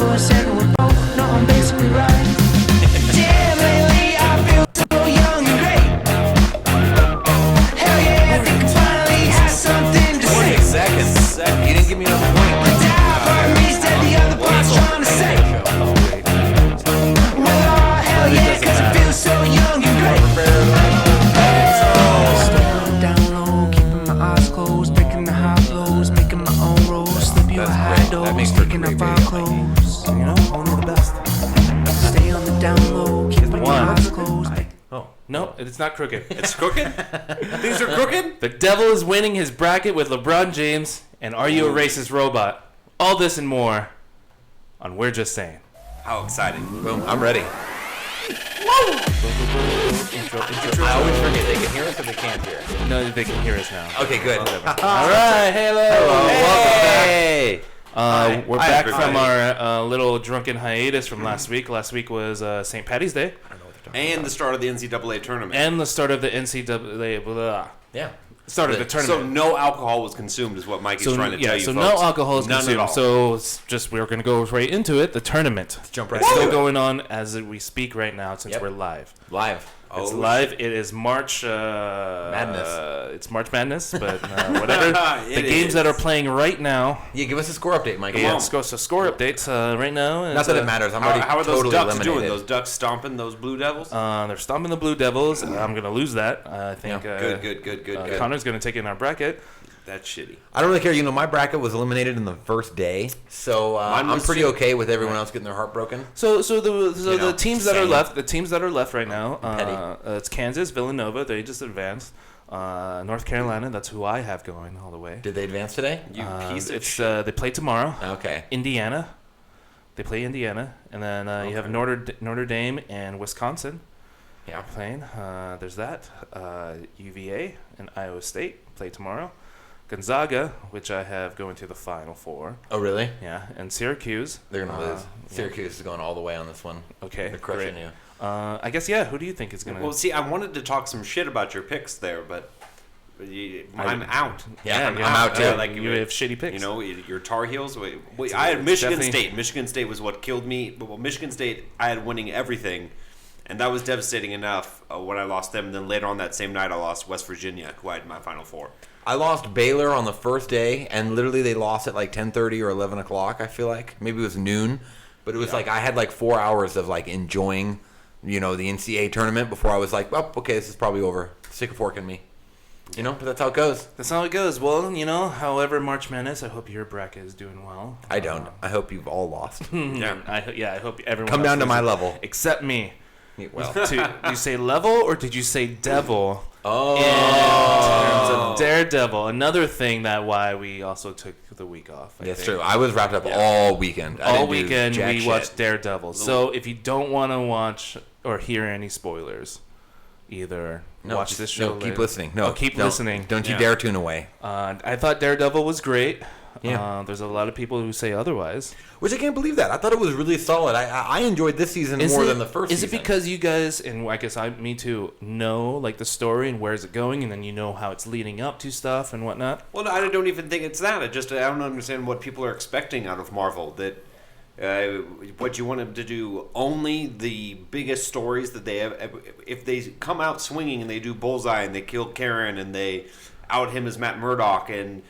for a second we're both know I'm basically right. Damn, lately I feel so young and great. Hell yeah, I think I finally have something to say. 20 seconds. You didn't give me enough point. But that part of me's that the other part's trying to say. Well, oh, hell yeah, cause I feel so young and great. Down low, keeping my eyes closed, breaking the high blows, making my own rules. Slip you a high dose, taking off our clothes. You know, only the best. Stay on the down low, keeping my eyes closed. Oh, no, it's not crooked. It's crooked? Things are crooked? The devil is winning his bracket with LeBron James and Are You a Racist Robot? All this and more on We're Just Saying. How exciting. Boom, I'm ready. Intro. I always forget they can hear us or they can't hear us. No, they can hear us now. Okay, good. All right, hello. Hey! We're Hi, back everybody. from our little drunken hiatus from last week. Last week was St. Patty's Day And the start of the NCAA tournament. and the start of the NCAA. Blah, Yeah. start of the So tournament. no alcohol was consumed is what Mikey's trying to tell you, so folks. no alcohol is None at consumed. all. So it's just we're going to go right into it. The tournament. Let's jump right It's into still it. going on as we speak right now since Yep. we're live. Live. It's Oh, live. It is March Madness. It's March Madness, but whatever. The It games is. that are playing right now. Yeah, give us a score update, Mike. Yeah, score updates right now. Not that it matters. I'm How, already how are those totally Ducks eliminated. doing? Those Ducks stomping those Blue Devils? They're stomping the Blue Devils. I'm going to lose that. I think. Yeah. Good. Connor's going to take it in our bracket. That's shitty. I don't really care. You know, my bracket was eliminated in the first day, so Mine I'm was pretty too. okay with everyone else getting their heart broken. So the You know, teams that are same. left, right now, Petty. it's Kansas, Villanova. They just advanced. North Carolina. That's who I have going all the way. Did they advance today? You piece of It's shit. they play tomorrow. Okay. Indiana. They play Indiana, and then you have Notre Dame and Wisconsin Yeah. playing. There's that. UVA and Iowa State play tomorrow. Gonzaga, which I have going to the Final Four. Oh, really? Yeah, and Syracuse. They're gonna lose. yeah. Syracuse is going all the way on this one. Okay, They're crushing great. you. I guess Who do you think is gonna? Well, see, I wanted to talk some shit about your picks there, but I'm out. Yeah, I'm you're out too. Like you have shitty picks. You know, your Tar Heels. I had Michigan definitely- State. Michigan State was what killed me. Well, Michigan State, I had winning everything, and that was devastating enough when I lost them. And then later on that same night, I lost West Virginia, who I had in my Final Four. I lost Baylor on the first day, and literally they lost at like 10:30 or 11 o'clock. I feel like maybe it was noon, but it was like I had like 4 hours of like enjoying, the NCAA tournament before I was like, well, okay, this is probably over. Stick a fork in me. But that's how it goes. That's how it goes. Well, however March Madness, I hope your bracket is doing well. I don't. I hope you've all lost. Yeah. I hope everyone Come else down to my loses, level. except me. Well, Did you say level or did you say devil? oh, In terms of Daredevil, another thing why we also took the week off. I that's think. true. I was wrapped up all weekend. I All didn't do weekend jack we shit. watched Daredevil. So if you don't want to watch or hear any spoilers, either No, watch just- this show. No, keep later. listening. No, Oh, keep don't- listening. Don't you Yeah. dare tune away. I thought Daredevil was great. Yeah. There's a lot of people who say otherwise. Which I can't believe that. I thought it was really solid. I enjoyed this season more than the first Is season. it because you guys, and I guess me too, know like the story and where's it going, and then you know how it's leading up to stuff and whatnot? Well, I don't even think it's that. I don't understand what people are expecting out of Marvel. That what you want them to do, only the biggest stories that they have. If they come out swinging and they do Bullseye and they kill Karen and they out him as Matt Murdock and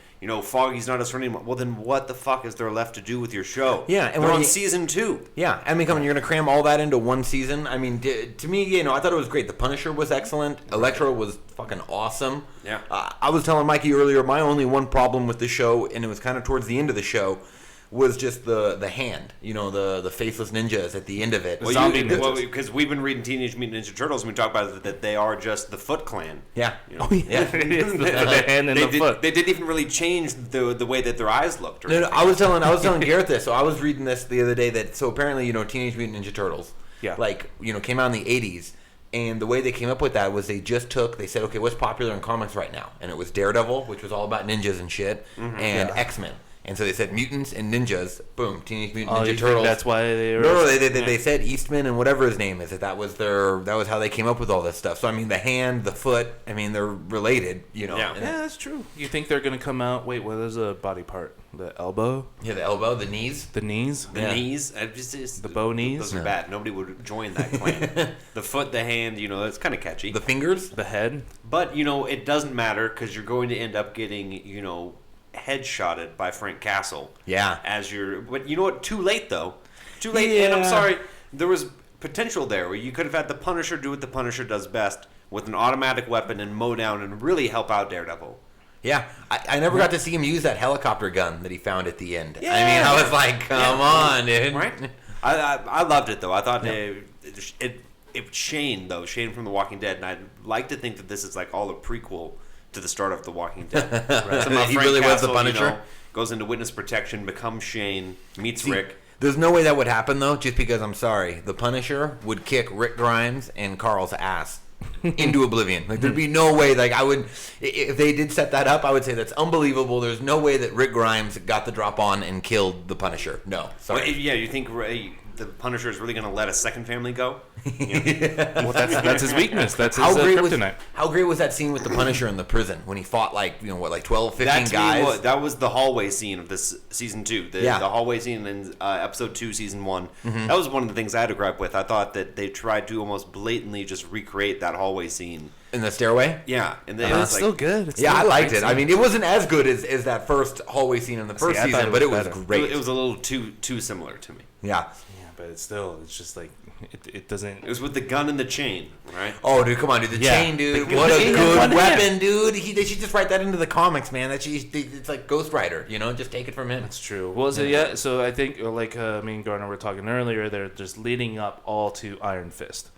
Foggy's not a certain anymore. Well, then what the fuck is there left to do with your show? Yeah, and they're when on you- season 2. Yeah, I mean, come on, you're gonna cram all that into one season. I mean, to me, I thought it was great. The Punisher was excellent. Electro was fucking awesome. Yeah. I was telling Mikey earlier, my only one problem with the show, and it was kind of towards the end of the show, was just the hand. The faceless ninjas at the end of it. Well, Zombie ninjas. Well, because we've been reading Teenage Mutant Ninja Turtles and we talk about it, that they are just the Foot Clan. Yeah. You know? Oh yeah. the hand and the foot. They didn't even really change the way that their eyes looked. Or No, anything. I was telling Garrett this. So I was reading this the other day that apparently Teenage Mutant Ninja Turtles, Yeah. Came out in the '80s, and the way they came up with that was they said, okay, what's popular in comics right now, and it was Daredevil, which was all about ninjas and shit, and X-Men. And so they said mutants and ninjas. Boom, Teenage Mutant Oh, Ninja you think Turtles. that's why they were... No, they said Eastman and whatever his name is. That was how they came up with all this stuff. So I mean, the hand, the foot. I mean, they're related. You know. Yeah. And- Yeah, that's true. You think they're going to come out... Wait, what is a body part? The elbow? yeah, the elbow, the knees. The knees? The knees, The bow knees? Those are bad. Nobody would join that clan. The foot, the hand, that's kind of catchy. The fingers. The head? But it doesn't matter because you're going to end up getting headshotted by Frank Castle. Yeah. As your, but you know what? Too late though. Too late. And I'm Yeah. sorry. There was potential there where you could have had the Punisher do what the Punisher does best with an automatic weapon and mow down and really help out Daredevil. Yeah, I never got to see him use that helicopter gun that he found at the end. I Yeah. mean, I was like, come on, dude. Right? I loved it though. I thought Shane from The Walking Dead, and I'd like to think that this is like all a prequel to the start of The Walking Dead. Somehow He Frank really was the Castle, Punisher? goes into witness protection, becomes Shane, meets See, Rick. There's no way that would happen though, just because I'm sorry. The Punisher would kick Rick Grimes and Carl's ass into oblivion. Like there'd be no way. Like I would, if they did set that up, I would say that's unbelievable. There's no way that Rick Grimes got the drop on and killed the Punisher. No, sorry. Well, yeah, you think the Punisher is really going to let a second family go? Well, that's his weakness. That's his How great was kryptonite. how great was that scene with the Punisher in the prison when he fought like 12, 15 That to me guys? that was the hallway scene of this season 2. The hallway scene in episode 2, season 1. Mm-hmm. That was one of the things I had to gripe with. I thought that they tried to almost blatantly just recreate that hallway scene. In the stairway. Yeah, and then But it's it's like, still good. It's Yeah, still I a liked great it. I scene. mean, it wasn't as good as that first hallway scene in the first I thought season, it but it was was better. great. it was a little too similar to me. Yeah. Yeah, but it's just like it doesn't. It was with the gun and the chain, right? Oh, dude, come on, dude. The Yeah. chain, dude. The What a chain in good one hand. weapon, dude. They should just write that into the comics, man. It's like Ghost Rider, Just take it from him. That's true. Well, so yeah, so I think like me and Gardner were talking earlier, they're just leading up all to Iron Fist.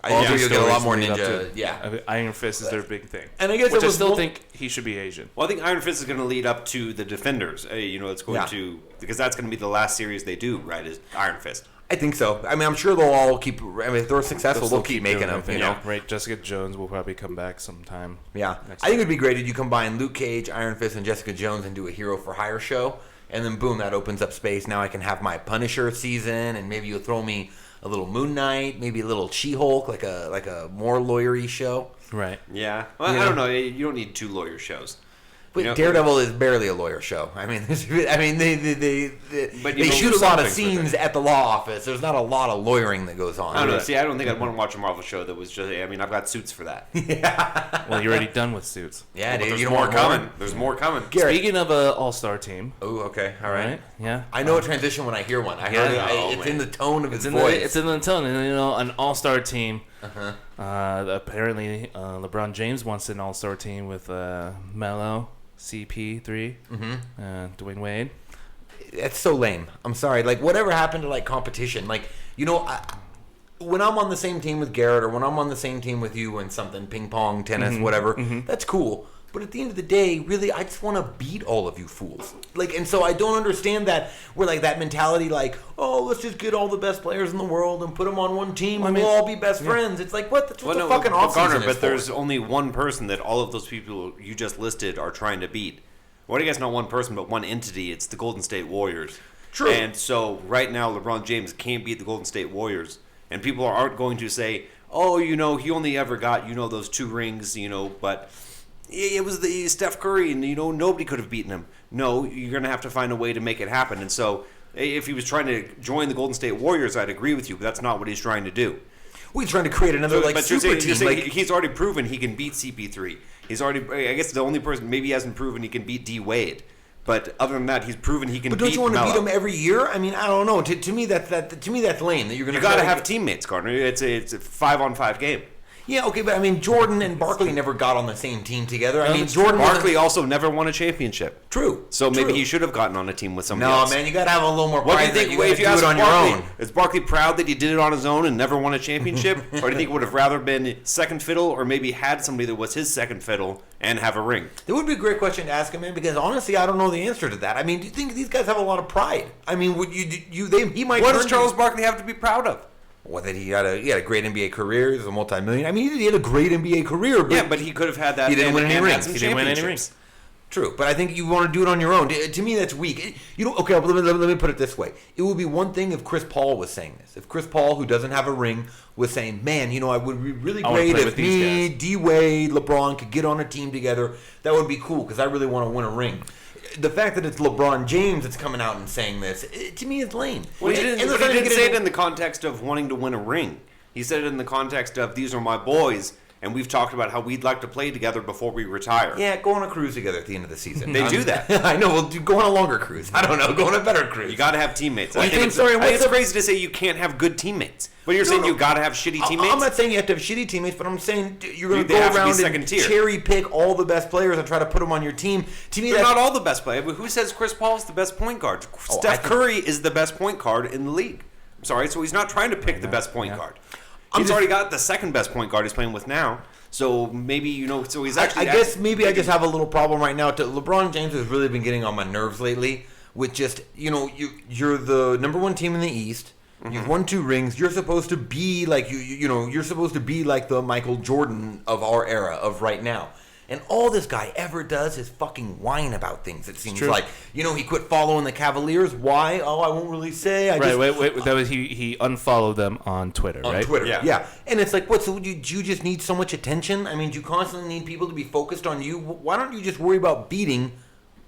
I All think these you'll get a lot stories more lead up ninja. to- Yeah. I mean, Iron Fist is their big thing. And I guess Which it I was still more- think he should be Asian. Well, I think Iron Fist is going to lead up to the Defenders. It's going Yeah. to, because that's going to be the last series they do, right? Is Iron Fist. I think so. I mean, I'm sure they'll all keep. I mean, if they're successful, They'll they'll keep making doing them. everything. You know. Right? Jessica Jones will probably come back sometime. Yeah. Next I think time. it'd be great if you combine Luke Cage, Iron Fist, and Jessica Jones and do a Hero for Hire show, and then boom, that opens up space. Now I can have my Punisher season, and maybe you'll throw me a little Moon Knight, maybe a little She-Hulk, like a more lawyery show. Right. Yeah. Well, Yeah. I don't know. You don't need 2 lawyer shows. But Daredevil is barely a lawyer show. I mean, they But you they know, shoot do a lot of something with scenes at the law office. There's not a lot of lawyering that goes on. I don't know. Right. See, I don't think I'd want to watch a Marvel show that was just. I mean, I've got suits for that. Well, you're already done with Suits. Yeah, But dude, there's you don't more want coming. There's more coming. Garrett. Speaking of an all-star team, Oh, okay, all right. Yeah. I know a transition when I hear one. I heard it. Oh, It's man. in the tone of It's his in voice. it's in the tone, and an all-star team. Apparently, LeBron James wants an all-star team with Melo, CP3, Dwayne Wade. That's so lame. I'm sorry. Like, whatever happened to like competition? Like, when I'm on the same team with Garrett, or when I'm on the same team with you and something, ping pong, tennis, whatever, that's cool. But at the end of the day, really, I just want to beat all of you fools. Like, and so I don't understand that we're like that mentality, like, oh, let's just get all the best players in the world and put them on one team, and we'll all be best friends. It's like, what? That's what the fucking Garner, offseason is but for. there's only one person that all of those people you just listed are trying to beat. Well, I guess not one person, but one entity. It's the Golden State Warriors. True. And so right now, LeBron James can't beat the Golden State Warriors, and people aren't going to say, "Oh, he only ever got those 2 rings," but it was the Steph Curry, and nobody could have beaten him. No, you're going to have to find a way to make it happen. And so, if he was trying to join the Golden State Warriors, I'd agree with you, but that's not what he's trying to do. We're trying to create another like But you're super saying, team. Like, he's already proven he can beat CP3. He's already, I guess, the only person maybe he hasn't proven he can beat D Wade. But other than that, he's proven he can but beat don't you want to Melo. beat them every year? I mean, I don't know. To me, that's lame. That you're gonna You got to try have teammates, Gardner. It's a 5-on-5 game. Yeah, okay, but I mean, Jordan and Barkley never got on the same team together. I mean, Jordan Barkley wasn't- also never won a championship. True. So maybe true. he should have gotten on a team with somebody No, else. man, you gotta have a little more pride. What do you that think? gotta If you do ask it on Barkley, your own. is Barkley proud that he did it on his own and never won a championship, or do you think he would have rather been second fiddle, or maybe had somebody that was his second fiddle and have a ring? It would be a great question to ask him, man, because honestly, I don't know the answer to that. I mean, do you think these guys have a lot of pride? I mean, would he might. What turn does to- Charles Barkley have to be proud of? Well, that he had a great NBA career. He's a multi-million. I mean, he had a great NBA career, but Yeah, but he could have had that. He didn't and- win any and had rings. some He didn't win any championships. True, but I think you want to do it on your own. To me, that's weak. Okay, let me put it this way. It would be one thing if Chris Paul was saying this. If Chris Paul, who doesn't have a ring, was saying, man, I would be really great if me, D-Wade, LeBron could get on a team together. That would be cool because I really want to win a ring. The fact that it's LeBron James that's coming out and saying this, to me, is lame. Well, he didn't say it in the context of wanting to win a ring. He said it in the context of, these are my boys, and we've talked about how we'd like to play together before we retire. Yeah, go on a cruise together at the end of the season. They do that. I know. Well, go on a longer cruise. I don't know. Go on a better cruise. You got to have teammates. Well, I think it's crazy to say you can't have good teammates. But you're saying you got to have shitty teammates? I'm not saying you have to have shitty teammates, but I'm saying you're going to They go have to be around second and tier. cherry pick all the best players and try to put them on your team. To me, They're that's not all the best players. Who says Chris Paul's the best point guard? Steph Curry is the best point guard in the league. I'm sorry, so he's not trying to pick the best point guard. He's already got the second best point guard he's playing with now. So maybe, so he's actually... I guess maybe I just have a little problem right now. LeBron James has really been getting on my nerves lately with just, you're the number one team in the East. Mm-hmm. You've won 2 rings. You're supposed to be like, you're supposed to be like the Michael Jordan of our era, of right now. And all this guy ever does is fucking whine about things. It seems like, he quit following the Cavaliers. Why? Oh, I won't really say. Wait. That was he unfollowed them on Twitter, right? On Twitter, yeah. And it's like, what? So do you just need so much attention? I mean, do you constantly need people to be focused on you? Why don't you just worry about beating,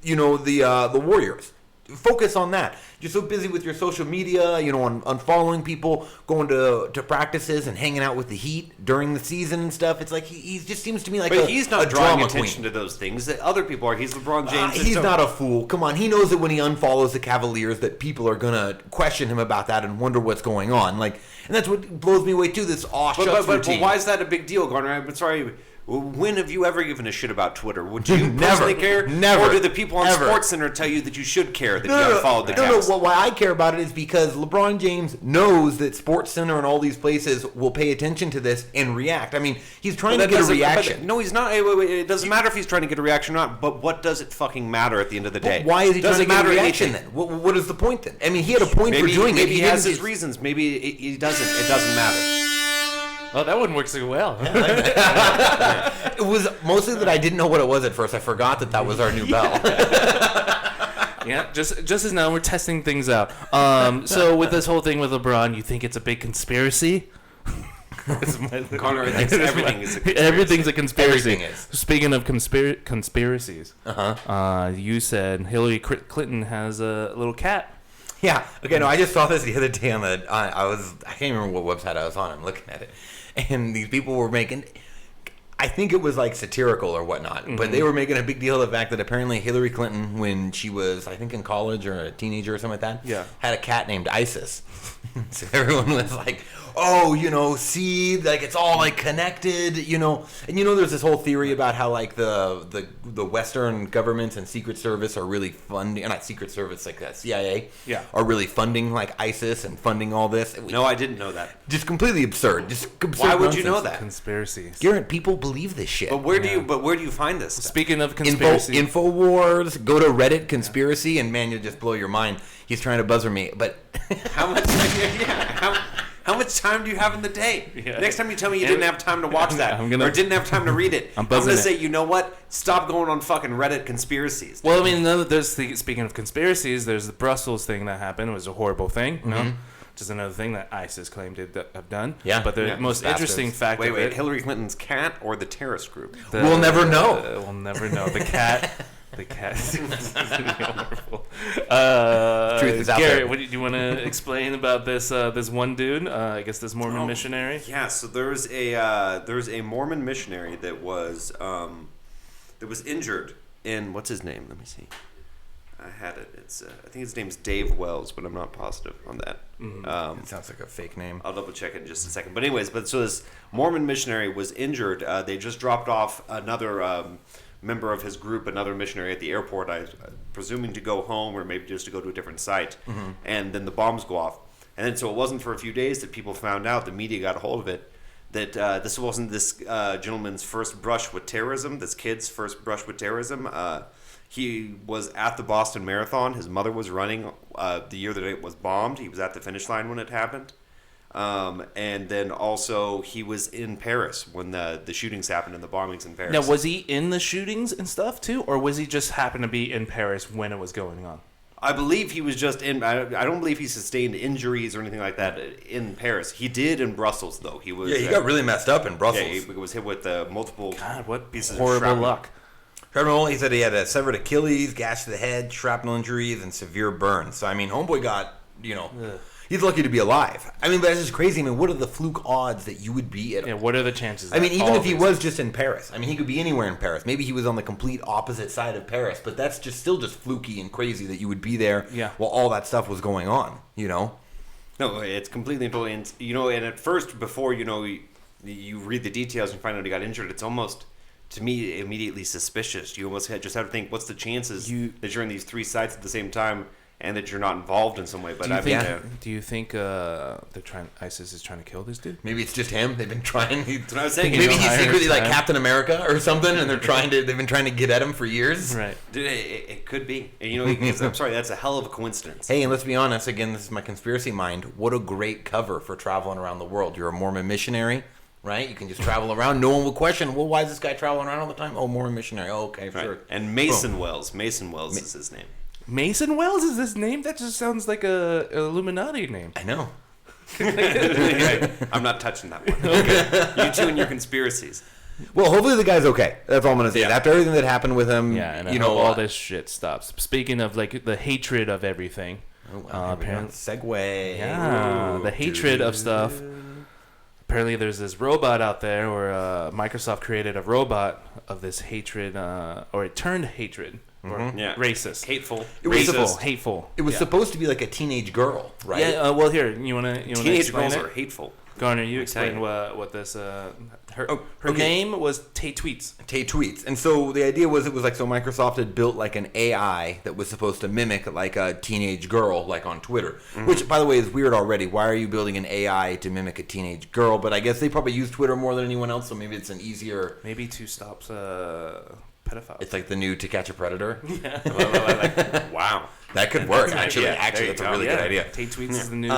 the Warriors? Focus on that. You're so busy with your social media, on unfollowing people, going to practices and hanging out with the Heat during the season and stuff. It's like he just seems to me like he's not a drawing drama attention to those things. That other people are. He's LeBron James. He's not a fool. Come on, he knows that when he unfollows the Cavaliers, that people are gonna question him about that and wonder what's going on. And that's what blows me away too. This shucks routine. But why is that a big deal, Garner? I'm sorry. When have you ever given a shit about Twitter? Would you personally care? Never. Or do the people on SportsCenter tell you that you should care, that you haven't followed the Cavs? No. Why I care about it is because LeBron James knows that SportsCenter and all these places will pay attention to this and react. I mean, he's trying to get a reaction. No, he's not. It doesn't matter if he's trying to get a reaction or not, but what does it fucking matter at the end of the day? Why is he trying to get a reaction then? What is the point then? I mean, he had a point for doing it. Maybe he has his reasons. Maybe he doesn't. It doesn't matter. Oh, that wouldn't work so well. It was mostly that I didn't know what it was at first. I forgot that was our new bell. Yeah, just as now we're testing things out. So with this whole thing with LeBron, you think it's a big conspiracy? Connor thinks everything is a conspiracy. Everything's a conspiracy. Everything is. Speaking of conspiracies, you said Hillary Clinton has a little cat. Yeah. Okay. No, I just saw this the other day on I can't remember what website I was on. I'm looking at it, and these people were making. I think it was like satirical or whatnot, but they were making a big deal of the fact that apparently Hillary Clinton, when she was, I think, in college or a teenager or something like that, had a cat named Isis. So everyone was like, oh, see, like it's all like connected, and there's this whole theory about how like the Western governments and Secret Service are really funding, not Secret Service, like CIA, are really funding like ISIS and funding all this. No, I didn't know that. Just completely absurd. Why would you know that? Conspiracies. Garrett, people believe this shit. But where do you find this stuff? Speaking of conspiracy, Infowars, go to Reddit conspiracy, and man, you'll just blow your mind. He's trying to buzzer me, but how much time do you have in the day? Yeah. Next time you tell me you didn't have time to watch that or didn't have time to read it, I'm going to say, you know what? Stop going on fucking Reddit conspiracies. Well, I mean, speaking of conspiracies, there's the Brussels thing that happened. It was a horrible thing, which is another thing that ISIS claimed to have done. Yeah. But the most interesting fact of it... Hillary Clinton's cat or the terrorist group? We'll never know. We'll never know. The cat... The cat is wonderful. Truth is out Garrett, there. what do you want to explain about this one dude? I guess this Mormon missionary. Yeah, so there's a Mormon missionary that was injured in, what's his name? Let me see. I had it. It's I think his name's Dave Wells, but I'm not positive on that. It sounds like a fake name. I'll double check it in just a second. But anyways, so this Mormon missionary was injured. They just dropped off another member of his group, another missionary at the airport, I presuming to go home or maybe just to go to a different site. And then the bombs go off. And then so it wasn't for a few days that people found out, the media got a hold of it, that this wasn't this gentleman's first brush with terrorism, this kid's first brush with terrorism. He was at the Boston Marathon. His mother was running the year that it was bombed. He was at the finish line when it happened. And then also he was in Paris when the shootings happened and the bombings in Paris. Now, was he in the shootings and stuff too, or was he just happened to be in Paris when it was going on? I believe he was just in. I don't believe he sustained injuries or anything like that in Paris. He did in Brussels, though. He was. Yeah, he got really messed up in Brussels. Yeah, he was hit with multiple. God, what pieces of horrible shrapnel. luck. Shrapnel, he said he had a severed Achilles, gash to the head, shrapnel injuries, and severe burns. So, I mean, homeboy got, he's lucky to be alive. I mean, but that's just crazy. I mean, what are the fluke odds that you would be at... Yeah, what are the chances? I mean, even if he was just in Paris. I mean, he could be anywhere in Paris. Maybe he was on the complete opposite side of Paris, but that's just still just fluky and crazy that you would be there while all that stuff was going on, No, it's completely and totally... And at first, before, you read the details and find out he got injured, it's almost... To me, immediately suspicious. You almost just have to think, what's the chances that you're in these three sites at the same time and that you're not involved in some way? But do you think ISIS is trying to kill this dude? Maybe it's just him. They've been trying. That's what I was saying. Maybe he's secretly like Captain America or something, and they've been trying to get at him for years. Right. Dude, it could be. I'm sorry, that's a hell of a coincidence. Hey, and let's be honest. Again, this is my conspiracy mind. What a great cover for traveling around the world. You're a Mormon missionary. Right? You can just travel around. No one will question, well, why is this guy traveling around all the time? Oh, Mormon missionary. Oh, okay, right. Sure. And Mason Wells. Mason Wells is his name. Mason Wells is his name? That just sounds like a Illuminati name. I know. I'm not touching that one. Okay. You two and your conspiracies. Well, hopefully the guy's okay. That's all I'm going to say. Yeah. After everything that happened with him, and I hope all this shit stops. Speaking of, like, the hatred of everything. Oh, wow. Apparently, segue. Yeah, the hatred of stuff. Apparently there's this robot out there where Microsoft created a robot of this hatred, or it turned hatred, or racist. Hateful. Hateful. It was supposed to be like a teenage girl, right? Yeah, well, here, you want to Teenage girls are hateful. Garner, you explain what this... Her name was Tay Tweets. Tay Tweets. And so the idea was Microsoft had built like an AI that was supposed to mimic like a teenage girl like on Twitter. Mm-hmm. Which, by the way, is weird already. Why are you building an AI to mimic a teenage girl? But I guess they probably use Twitter more than anyone else, so maybe it's an easier... Maybe to stop pedophiles. It's like the new To Catch a Predator. Yeah. Wow. That could work, actually. That's a really good idea. Tay Tweets is the new...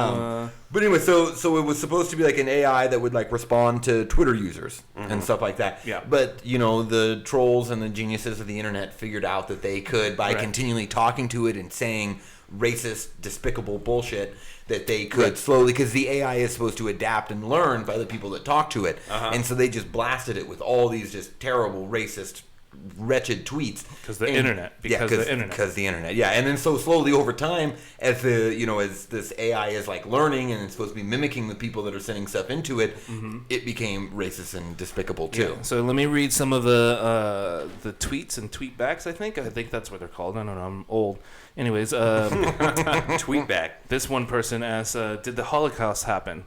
But anyway, so it was supposed to be like an AI that would like respond to Twitter users and stuff like that. Yeah. But, the trolls and the geniuses of the internet figured out that they could, by continually talking to it and saying racist, despicable bullshit, that they could slowly, because the AI is supposed to adapt and learn by the people that talk to it. And so they just blasted it with all these just terrible, racist, wretched tweets because the internet. Yeah, and then so slowly over time, as as this AI is like learning and it's supposed to be mimicking the people that are sending stuff into it, it became racist and despicable too. Yeah. So let me read some of the tweets and tweetbacks. I think that's what they're called. I don't know. I'm old. Anyways, tweetback. This one person asks, "Did the Holocaust happen?"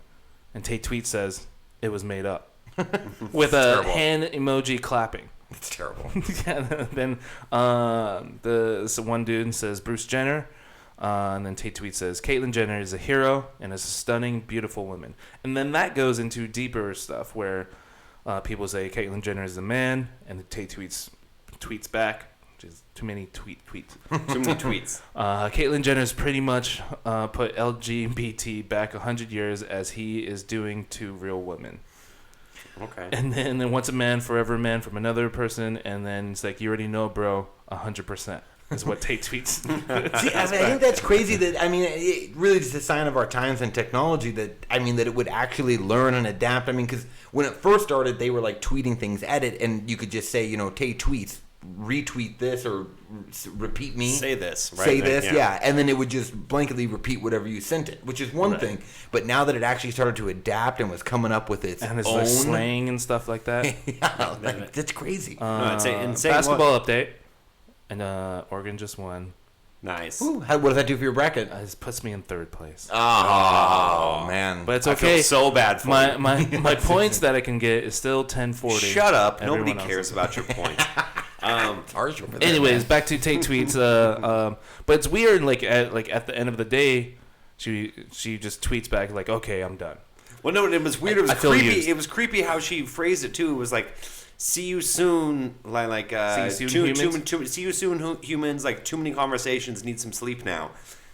And Tay Tweet says, "It was made up," with a terrible hand emoji clapping. It's terrible. Yeah, then one dude says Bruce Jenner, and then Tay Tweet says Caitlyn Jenner is a hero and is a stunning, beautiful woman. And then that goes into deeper stuff where people say Caitlyn Jenner is a man, and Tay tweets back, which is too many tweets. Too many tweets. Caitlyn Jenner's pretty much put LGBT back 100 years as he is doing to real women. Okay. And then once a man, forever a man from another person, and then it's like, you already know, bro, 100% is what Tay tweets. See, I think that's crazy. It really is a sign of our times and technology that it would actually learn and adapt. because when it first started, they were like tweeting things at it, and you could just say, Tay tweets, retweet this or repeat me. Say this. Right? Say this, yeah. And then it would just blanketly repeat whatever you sent it, which is one thing. But now that it actually started to adapt and was coming up with its own slang and stuff like that. That's crazy. Basketball update. And Oregon just won. Nice. Ooh, what does that do for your bracket? It puts me in third place. Oh man. But it's okay. I feel so bad for you. My points that I can get is still 1040. Shut up. Nobody cares about your points. Anyways, back to Tay Tweets. But it's weird. Like at the end of the day, she just tweets back like, "Okay, I'm done." Well, no, it was weird. It was creepy. It was creepy how she phrased it too. It was like, "See you soon." See you soon, humans. Like too many conversations. Need some sleep now.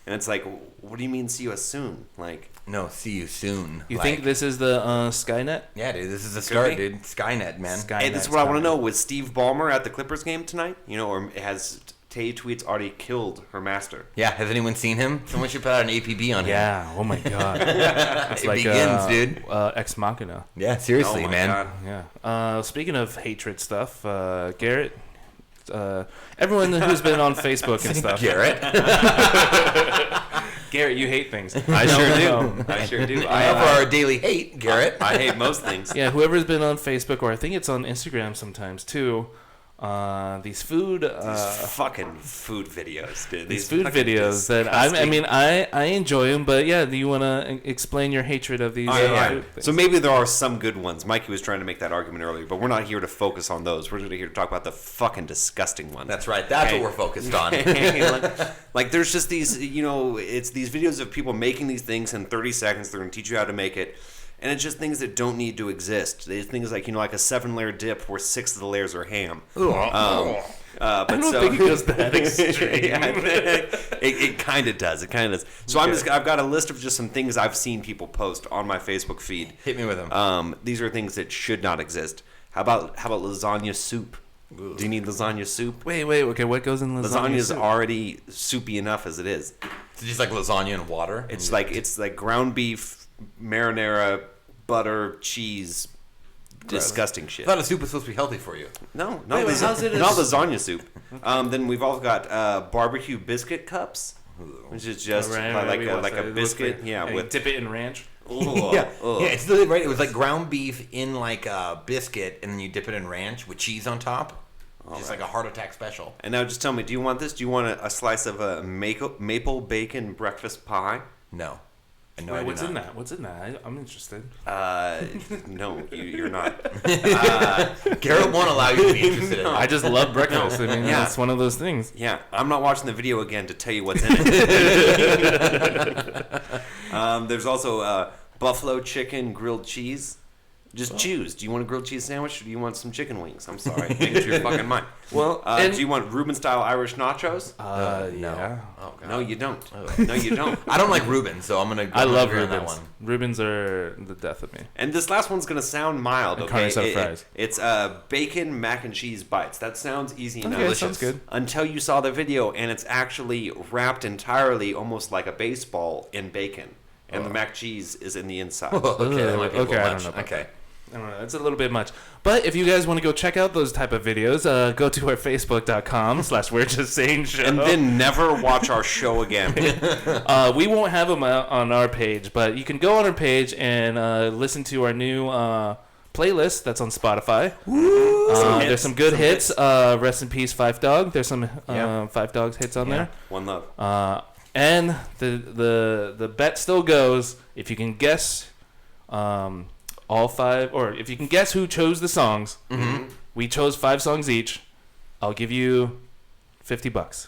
And it's like, what do you mean see us soon? Like, No, see you soon. You Like, think this is the Skynet? Yeah, dude, this is the start, be. dude. Skynet, man. hey, this is what I want to know. Was Steve Ballmer at the Clippers game tonight? You know, or has Tay Tweets already killed her master? Yeah, has anyone seen him? Someone should put out an APB on him. Yeah. Oh my god. It's It begins, dude. Ex Machina. Yeah, seriously, Oh my man. God. Yeah. Speaking of hatred stuff, Garrett. Everyone who's been on Facebook and stuff. Garrett. Garrett, you hate things. I sure No. do. I sure do. For I, our daily hate, Garrett. I hate most things. Yeah, whoever's been on Facebook, or I think it's on Instagram sometimes too. These food, Fucking food videos, dude. these food fucking videos that disgusting. I enjoy them, but yeah, do you want to explain your hatred of these? All right, all food right. things? So maybe there are some good ones. Mikey was trying to make that argument earlier, but we're not here to focus on those. We're here to talk about the fucking disgusting ones. That's right. That's Okay. what we're focused on. like there's just these, you know, it's these videos of people making these things in 30 seconds. They're going to teach you how to make it. And it's just things that don't need to exist. It's things like, you know, like a 7-layer dip where 6 of the layers are ham. But I don't think it goes that extreme. Yeah, it kind of does. It kind of does. So I've got a list of just some things I've seen people post on my Facebook feed. Hit me with them. These are things that should not exist. How about lasagna soup? Do you need lasagna soup? Wait, okay, what goes in lasagna? Lasagna's soup? already soupy enough as it is. It's just like lasagna and water. It's like ground beef, marinara, butter, cheese, disgusting shit. I thought a soup was supposed to be healthy for you. No, Wait, how's it not a- lasagna soup. Then we've all got barbecue biscuit cups, which is just Right, like we a watched like that. a It looks biscuit, like- yeah, and you with dip it in ranch. Ugh, Yeah, ugh. yeah, it's literally right. It was like ground beef in like a biscuit, and then you dip it in ranch with cheese on top. Just like a heart attack special. And now just tell me, do you want this? Do you want a slice of a maple bacon breakfast pie? No. No, Wait, I do what's not. in that? What's in that? I'm interested. No, you're not. Garrett won't allow you to be interested in I that. just love breakfast. I mean, Yeah. it's one of those things. Yeah, I'm not watching the video again to tell you what's in it. There's also buffalo chicken grilled cheese. Just choose. Do you want a grilled cheese sandwich or do you want some chicken wings? I'm sorry. Make it your fucking mind. Well, and- do you want Reuben style Irish nachos? No. Yeah. Oh, God. No, you don't. No, you don't. I don't like Reuben, so I'm gonna. I love agree on that Reubens. one. Reubens are the death of me. And this last one's gonna sound mild. And Okay, carne asada fries. it's bacon mac and cheese bites. That sounds easy enough. Okay, sounds good. Until you saw the video, and it's actually wrapped entirely, almost like a baseball, in bacon, and the mac cheese is in the inside. Okay, that might be a Okay, little I don't much. know about Okay. I don't know. It's a little bit much. But if you guys want to go check out those type of videos, go to our Facebook.com/We're Just Saying Show. And then never watch our show again. We won't have them on our page, but you can go on our page and listen to our new playlist that's on Spotify. There's some good hits. Rest in peace, Five Dog. There's some Yeah. Five Dogs hits on there. One love. And the bet still goes. If you can guess all 5, or if you can guess who chose the songs, we chose 5 songs each. I'll give you $50.